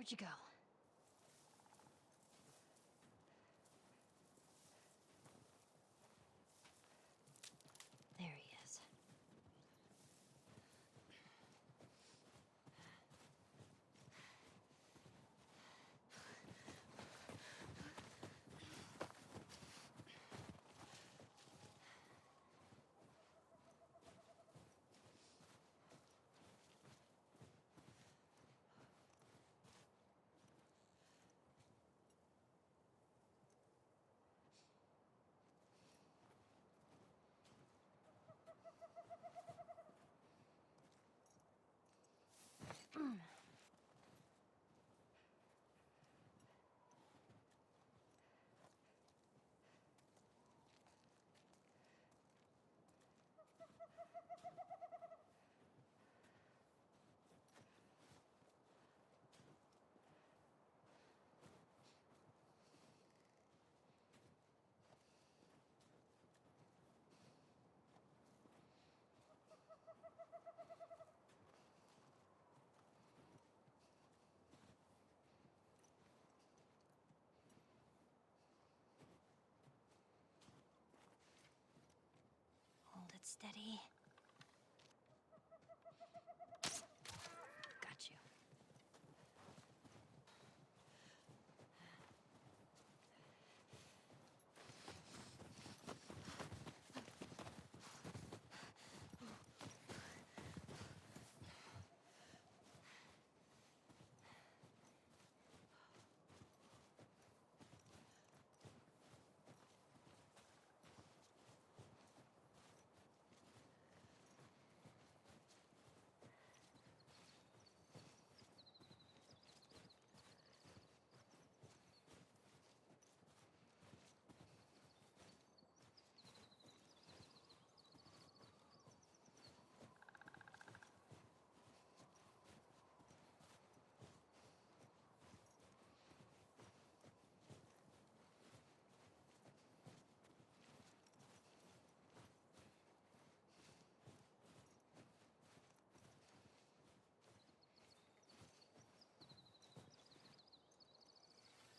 Where'd you go? There he is. Hold it steady. Got you.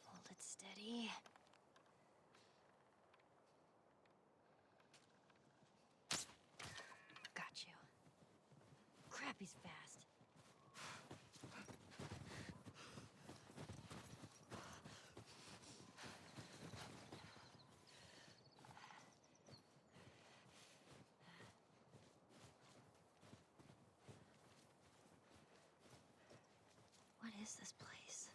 Hold it steady. Got you. Crap, he's fast. What is this place?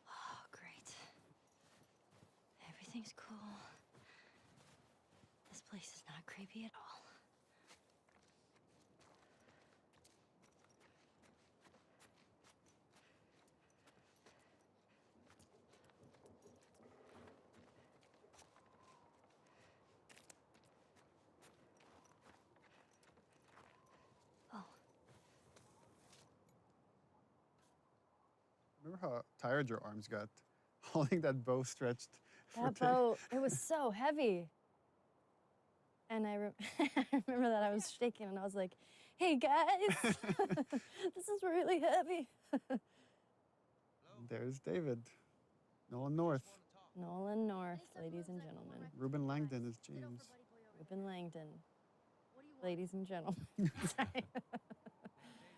Oh, great. Everything's cool. This place is not creepy at all. Oh, Remember how tired your arms got holding that bow stretched for That bow, it was so heavy. And I remember that I was shaking and I was like, hey guys, this is really heavy. There's David. Nolan North. Nolan North, ladies and gentlemen. Ruben Langdon is James. Ruben Langdon, ladies and gentlemen. Sorry. Here's my friend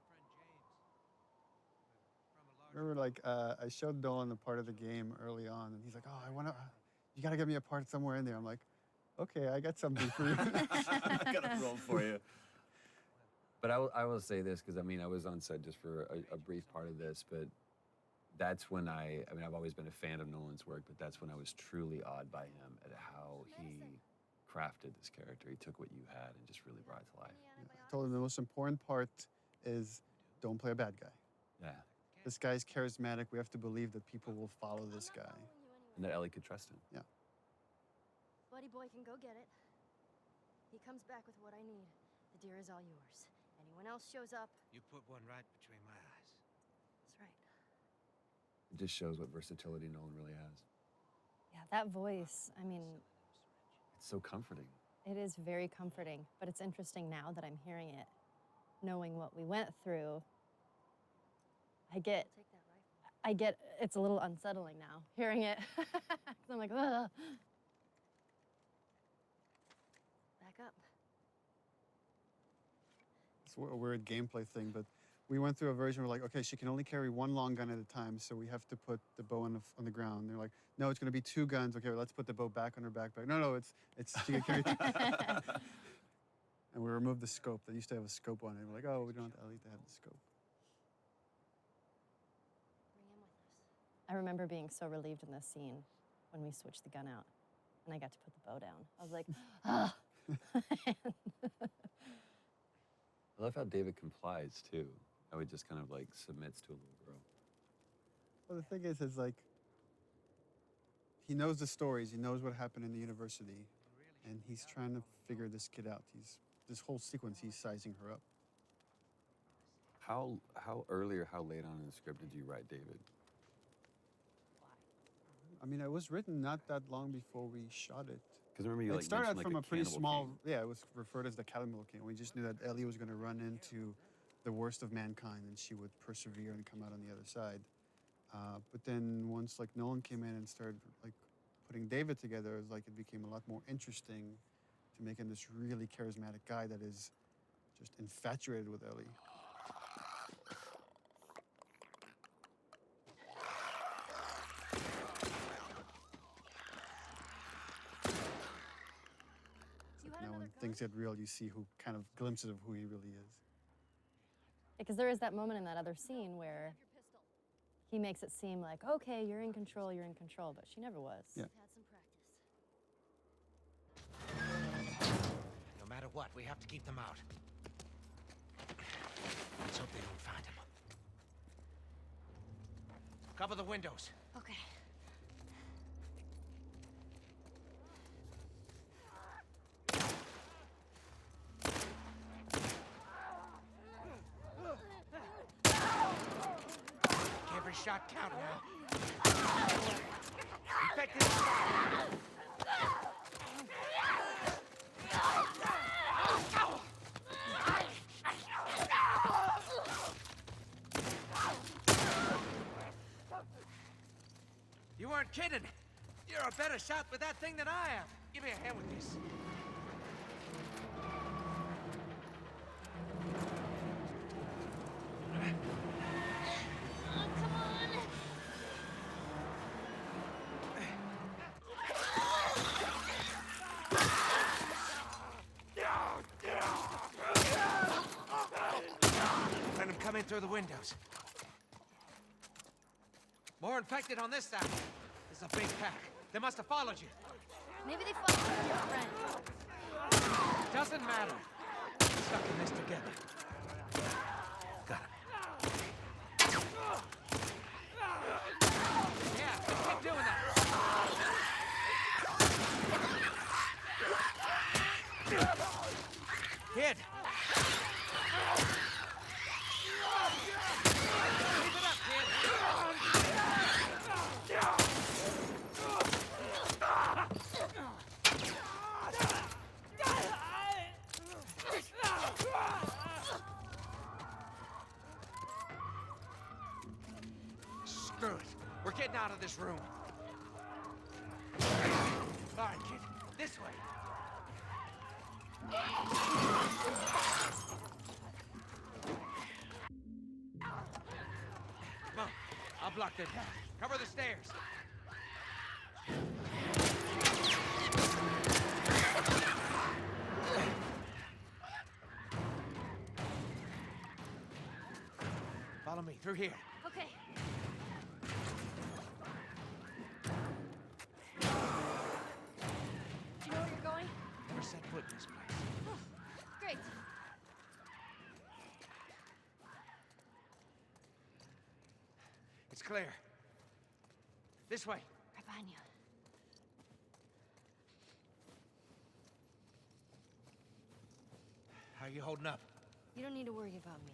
James. From a large Remember, like, I showed Nolan a part of the game early on, and he's like, oh, you gotta get me a part somewhere in there. I'm like, okay, I got something for you. I got a role for you. But I will say this, because I mean, I was on set just for a brief part of this, but that's when I mean, I've always been a fan of Nolan's work, but that's when I was truly awed by him at how he crafted this character. He took what you had and just really brought it to life. I told him the most important part is don't play a bad guy. Yeah. This guy's charismatic. We have to believe that people will follow this guy. And that Ellie could trust him. Yeah. Buddy boy can go get it. He comes back with what I need. The deer is all yours. Anyone else shows up, You put one right between my eyes. that's right. It just shows what versatility Nolan really has. Yeah, that voice, I mean, so comforting. It is very comforting, but it's interesting now that I'm hearing it, knowing what we went through. Take that rifle. It's a little unsettling now, hearing it. 'Cause I'm like, ugh. Back up. It's a weird gameplay thing, but we went through a version where like, okay, she can only carry one long gun at a time, so we have to put the bow on the ground. They're like, no, it's going to be 2 guns. Okay, well, let's put the bow back on her backpack. No, it's she can carry 2. And we removed the scope. They used to have a scope on it. We're like, oh, we don't want Ellie to have the scope. Bring him with us. I remember being so relieved in this scene when we switched the gun out and I got to put the bow down. I was like, ah. I love how David complies too. How he just kind of like submits to a little girl. Well, the thing is like, he knows the stories. He knows what happened in the university, and he's trying to figure this kid out. This whole sequence, he's sizing her up. How early or how late on in the script did you write David? I mean, it was written not that long before we shot it. Because remember you It like started out mentioned, from like, a pretty cannibal small, king. yeah, it was referred as the Cannibal King. We just knew that Ellie was going to run into the worst of mankind and she would persevere and come out on the other side. But then once like Nolan came in and started like putting David together, it was like it became a lot more interesting to make him this really charismatic guy that is just infatuated with Ellie. You Like had now when another gun? things get real, you see who kind of glimpses of who he really is. Because there is that moment in that other scene where Grab your pistol. he makes it seem like, okay, you're in control, but she never was. Yeah. You've had some practice. No matter what, we have to keep them out. Let's hope they don't find him. Cover the windows. Okay. Every shot count now. Infected spot. You weren't kidding. You're a better shot with that thing than I am. Give me a hand with this. Come on. Let him come in through the windows. More infected on this side. This is a big pack. They must have followed you. Maybe they followed your friend. Doesn't matter. We're stuck in this together. Got him. Yeah, keep doing that. Kid. Keep it up, kid. Screw it. We're getting out of this room. All right, kid. This way. Come on. I'll block that down. Cover the stairs. Follow me through here. Okay. Do you know where you're going? Never set foot in this place. Great. It's clear. This way. Right behind you. How are you holding up? You don't need to worry about me.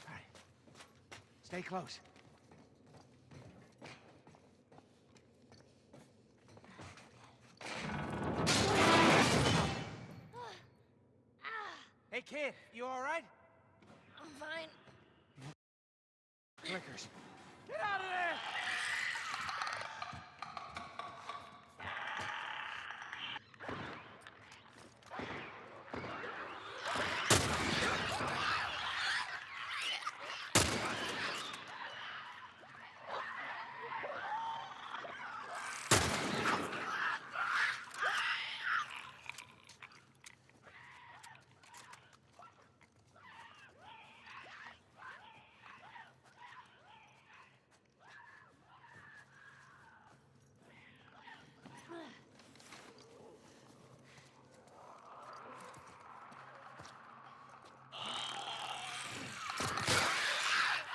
All right. Stay close. Hey, kid, you all right? I'm fine. Clickers. Get out of there!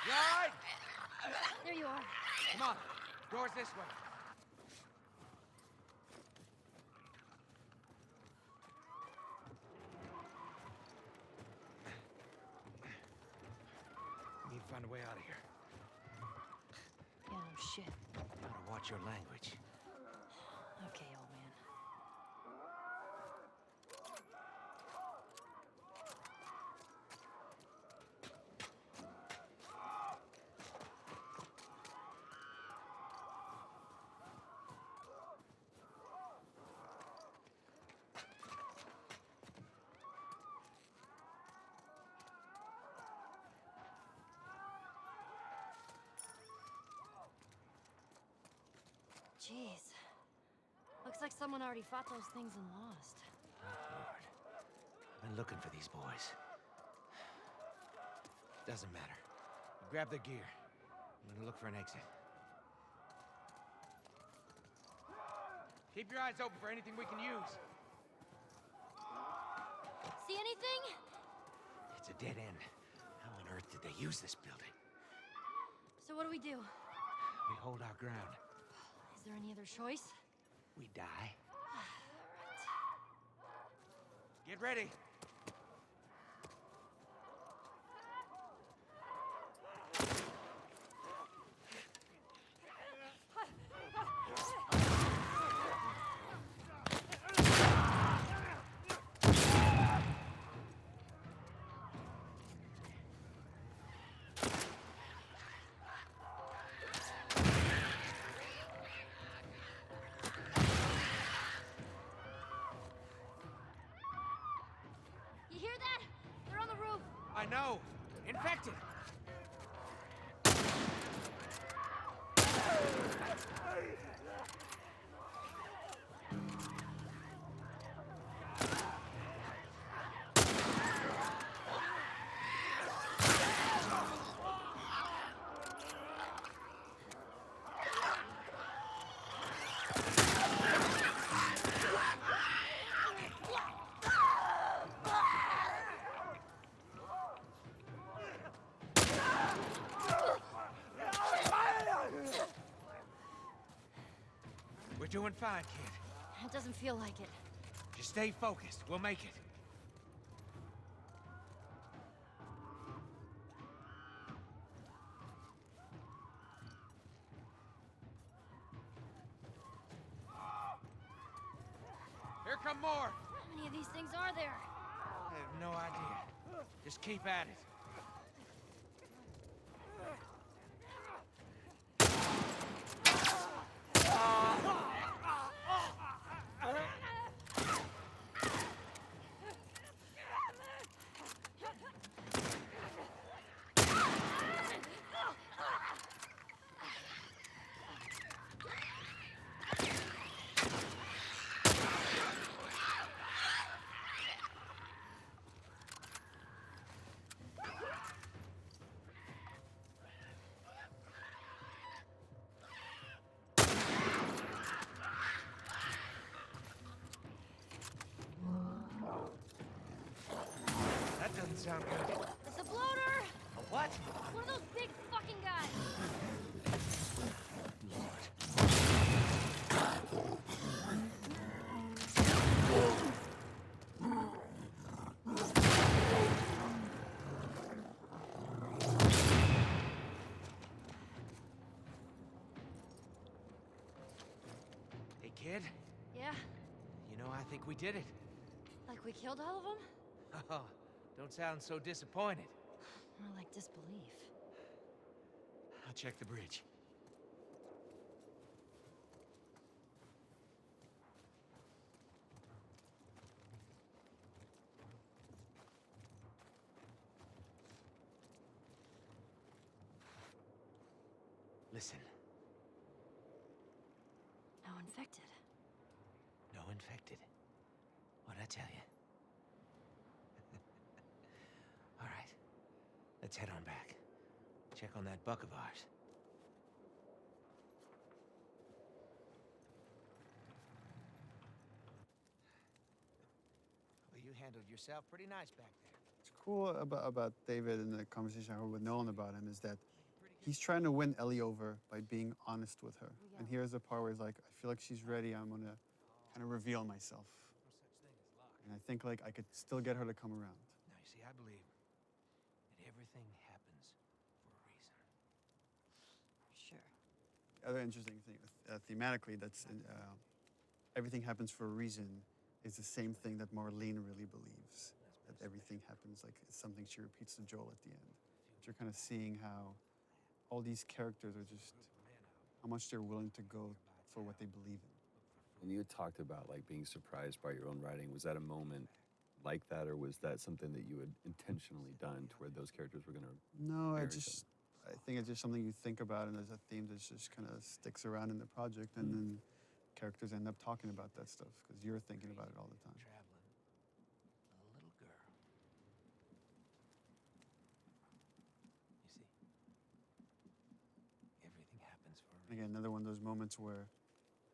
You all right? There you are. Come on. Door's this way. We need to find a way out of here. Yeah, no shit. Gotta watch your language. Okay, old man. Jeez. Looks like someone already fought those things and lost. Lord. I've been looking for these boys. Doesn't matter. You grab their gear. I'm gonna look for an exit. Keep your eyes open for anything we can use. See anything? It's a dead end. How on earth did they use this building? So what do we do? We hold our ground. Is there any other choice? We die. Right. Get ready. You hear that? They're on the roof. I know. Infected. We're doing fine, kid. It doesn't feel like it. Just stay focused. We'll make it. Here come more. How many of these things are there? I have no idea. Just keep at it. That doesn't sound good. It's a bloater! A what? One of those big fucking guys! Hey, kid. Yeah? You know, I think we did it. Like we killed all of them? Oh, Don't sound so disappointed. More like disbelief. I'll check the bridge. Listen, No infected. no infected. What'd I tell you? All right, let's head on back. Check on that buck of ours. Well, you handled yourself pretty nice back there. What's cool about David and the conversation I had with Nolan about him is that he's trying to win Ellie over by being honest with her. And here's the part where he's like, I feel like she's ready. I'm gonna kind of reveal myself. No such thing as luck. And I think like I could still get her to come around. Now, you see, I believe that everything happens for a reason. Sure. The other interesting thing, thematically, that's everything happens for a reason is the same thing that Marlene really believes. That everything happens like it's something she repeats to Joel at the end. But you're kind of seeing how all these characters are just how much they're willing to go for what they believe in. When you talked about like being surprised by your own writing, was that a moment like that, or was that something that you had intentionally done to where those characters were going to? No, Marry each I think it's just something you think about, and there's a theme that just kind of sticks around in the project, and then characters end up talking about that stuff because you're thinking about it all the time. Traveling. A little girl. You see, everything happens for a reason. Again, another one of those moments where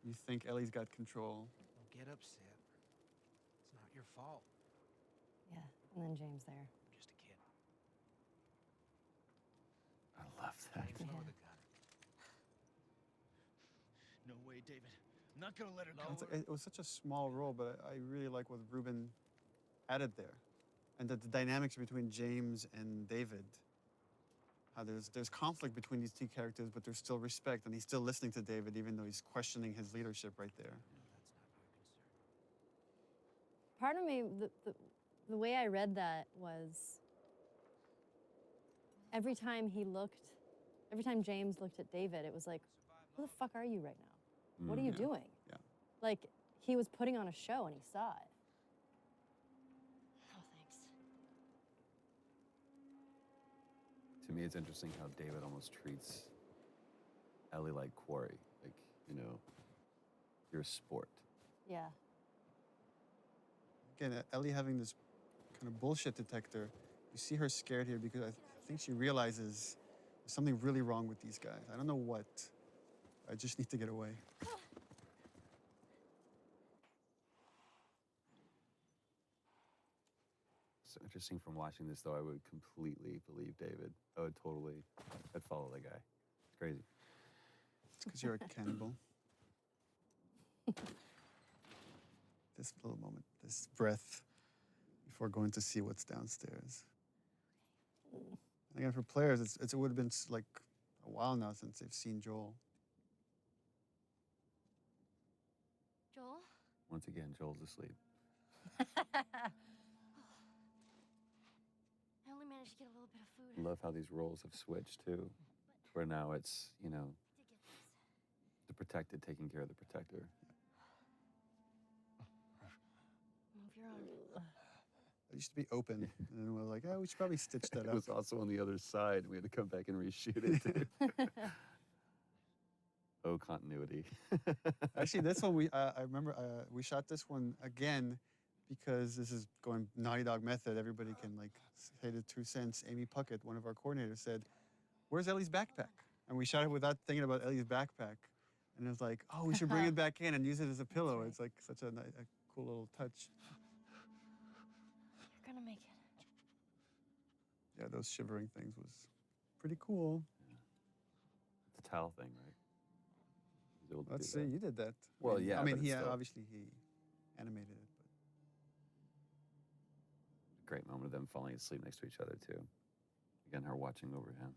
you think Ellie's got control. Don't get upset. It's not your fault. Yeah. And then James there. I'm just a kid. I love that. James, lower the gun. No way, David. I'm not gonna let her go. It was such a small role, but I really like what Ruben added there, and that the dynamics between James and David. How there's conflict between these two characters, but there's still respect, and he's still listening to David, even though he's questioning his leadership right there. Part of me, the way I read that was every time James looked at David, it was like, who the fuck are you right now? What are you doing? Yeah. Like, he was putting on a show and he saw it. No thanks. To me, it's interesting how David almost treats Ellie like quarry. Like, you know, you're a sport. Yeah. Again, Ellie having this kind of bullshit detector, you see her scared here because I think she realizes there's something really wrong with these guys. I don't know what. I just need to get away. So interesting from watching this, though, I would completely believe David. I'd follow the guy. It's crazy. It's because you're a cannibal. This little moment, this breath before going to see what's downstairs. And again, for players, it would have been like a while now since they've seen Joel. Joel? Once again, Joel's asleep. I only managed to get a little bit of food. I love how these roles have switched, too. Where now it's, you know, I did get this. the protected taking care of the protector. Move your arm. It used to be open, and then we're like, oh, we should probably stitch that It up. was also on the other side. We had to come back and reshoot it, too. Oh, continuity. Actually, this one I remember we shot this one again because this is going Naughty Dog method. Everybody can like say the 2 cents. Amy Puckett, one of our coordinators, said, "Where's Ellie's backpack?" And we shot it without thinking about Ellie's backpack. And it was like, oh, we should bring it back in and use it as a pillow. right. It's like such a cool little touch. You're gonna make it. Yeah, those shivering things was pretty cool. It's a towel thing, right? He's able to Let's do see, that. you did that. Well, yeah, I mean, but he it's still- obviously he animated it, but Great moment of them falling asleep next to each other, too. Again, her watching over him.